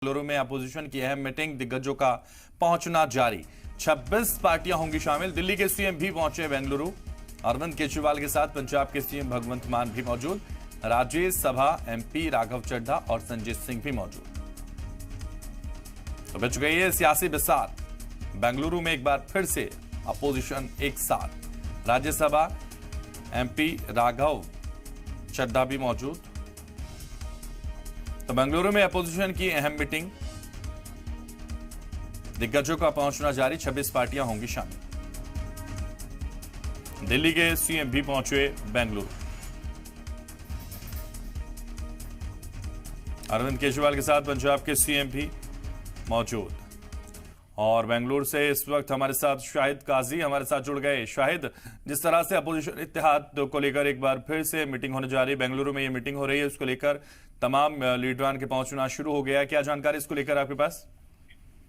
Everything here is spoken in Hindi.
बेंगलुरु में अपोजिशन की अहम मीटिंग, दिग्गजों का पहुंचना जारी। 26 पार्टियां होंगी शामिल। दिल्ली के सीएम भी पहुंचे बेंगलुरु। अरविंद केजरीवाल के साथ पंजाब के सीएम भगवंत मान भी मौजूद। राज्यसभा एमपी राघव चड्ढा और संजय सिंह भी मौजूद। तो बच गई है सियासी बिसात। बेंगलुरु में एक बार फिर से अपोजिशन एक साथ। राज्यसभा एमपी राघव चड्ढा भी मौजूद। तो बेंगलुरु में अपोजिशन की अहम मीटिंग, दिग्गजों का पहुंचना जारी। 26 पार्टियां होंगी शामिल। दिल्ली के सीएम भी पहुंचे बेंगलुरु। अरविंद केजरीवाल के साथ पंजाब के सीएम भी मौजूद। और बेंगलुरु से इस वक्त हमारे साथ शाहिद काजी हमारे साथ जुड़ गए। शाहिद, जिस तरह से अपोजिशन इत्तेहाद को लेकर एक बार फिर से मीटिंग होने जा रही है, बेंगलुरु में ये मीटिंग हो रही है, उसको लेकर तमाम लीडरान के पहुंचना शुरू हो गया। क्या जानकारी इसको लेकर आपके पास?